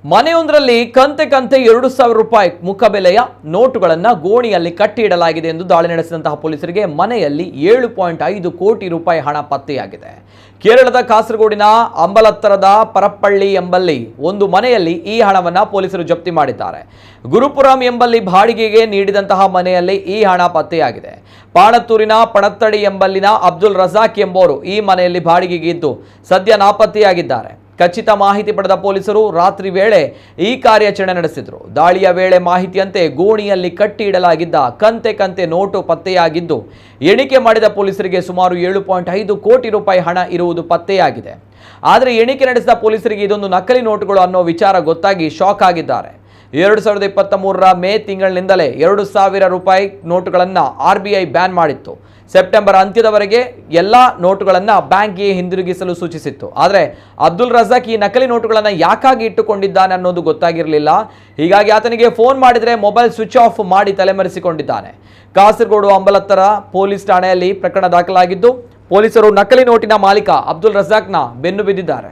ಮನೆಯೊಂದರಲ್ಲಿ ಕಂತೆ 2,000 ರೂಪಾಯಿ ಮುಖಬೆಲೆಯ ನೋಟುಗಳನ್ನು ಗೋಣಿಯಲ್ಲಿ ಕಟ್ಟಿ ಇಡಲಾಗಿದೆ ಎಂದು ದಾಳಿ ನಡೆಸಿದಂತಹ ಪೊಲೀಸರಿಗೆ ಮನೆಯಲ್ಲಿ 7.5 ಕೋಟಿ ರೂಪಾಯಿ ಹಣ ಪತ್ತೆಯಾಗಿದೆ. ಕೇರಳದ ಕಾಸರಗೋಡಿನ ಅಂಬಲತ್ತರದ ಪರಪ್ಪಳ್ಳಿ ಎಂಬಲ್ಲಿ ಒಂದು ಮನೆಯಲ್ಲಿ ಈ ಹಣವನ್ನು ಪೊಲೀಸರು ಜಪ್ತಿ ಮಾಡಿದ್ದಾರೆ. ಗುರುಪುರಂ ಎಂಬಲ್ಲಿ ಬಾಡಿಗೆಗೆ ನೀಡಿದಂತಹ ಮನೆಯಲ್ಲಿ ಈ ಹಣ ಪತ್ತೆಯಾಗಿದೆ. ಪಾಣತ್ತೂರಿನ ಪಣತ್ತಡಿ ಎಂಬಲ್ಲಿನ ಅಬ್ದುಲ್ ರಜಾಕ್ ಎಂಬುವರು ಈ ಮನೆಯಲ್ಲಿ ಬಾಡಿಗೆಗೆ ಇದ್ದು ಸದ್ಯ ನಾಪತ್ತೆಯಾಗಿದ್ದಾರೆ. ಖಚಿತ ಮಾಹಿತಿ ಪಡೆದ ಪೊಲೀಸರು ರಾತ್ರಿ ವೇಳೆ ಈ ಕಾರ್ಯಾಚರಣೆ ನಡೆಸಿದರು. ದಾಳಿಯ ವೇಳೆ ಮಾಹಿತಿಯಂತೆ ಗೋಣಿಯಲ್ಲಿ ಕಟ್ಟಿ ಇಡಲಾಗಿದ್ದ ಕಂತೆ ನೋಟು ಪತ್ತೆಯಾಗಿದ್ದು ಎಣಿಕೆ ಮಾಡಿದ ಪೊಲೀಸರಿಗೆ ಸುಮಾರು 7.5 ಕೋಟಿ ರೂಪಾಯಿ ಹಣ ಇರುವುದು ಪತ್ತೆಯಾಗಿದೆ. ಆದರೆ ಎಣಿಕೆ ನಡೆಸಿದ ಪೊಲೀಸರಿಗೆ ಇದೊಂದು ನಕಲಿ ನೋಟುಗಳು ಅನ್ನೋ ವಿಚಾರ ಗೊತ್ತಾಗಿ ಶಾಕ್ ಆಗಿದ್ದಾರೆ. 2023ರ ಮೇ ತಿಂಗಳಿನಿಂದಲೇ 2,000 ರೂಪಾಯಿ ನೋಟುಗಳನ್ನು RBI ಬ್ಯಾನ್ ಮಾಡಿತ್ತು. ಸೆಪ್ಟೆಂಬರ್ ಅಂತ್ಯದವರೆಗೆ ಎಲ್ಲ ನೋಟುಗಳನ್ನು ಬ್ಯಾಂಕ್ಗೆ ಹಿಂದಿರುಗಿಸಲು ಸೂಚಿಸಿತ್ತು. ಆದರೆ ಅಬ್ದುಲ್ ರಜಾಕ್ ಈ ನಕಲಿ ನೋಟುಗಳನ್ನು ಯಾಕಾಗಿ ಇಟ್ಟುಕೊಂಡಿದ್ದಾನೆ ಅನ್ನೋದು ಗೊತ್ತಾಗಿರಲಿಲ್ಲ. ಹೀಗಾಗಿ ಆತನಿಗೆ ಫೋನ್ ಮಾಡಿದರೆ ಮೊಬೈಲ್ ಸ್ವಿಚ್ ಆಫ್ ಮಾಡಿ ತಲೆಮರೆಸಿಕೊಂಡಿದ್ದಾನೆ. ಕಾಸರಗೋಡು ಅಂಬಲತ್ತರ ಪೊಲೀಸ್ ಠಾಣೆಯಲ್ಲಿ ಪ್ರಕರಣ ದಾಖಲಾಗಿದ್ದು ಪೊಲೀಸರು ನಕಲಿ ನೋಟಿನ ಮಾಲೀಕ ಅಬ್ದುಲ್ ರಜಾಕ್ನ ಬೆನ್ನು ಬಿದ್ದಿದ್ದಾರೆ.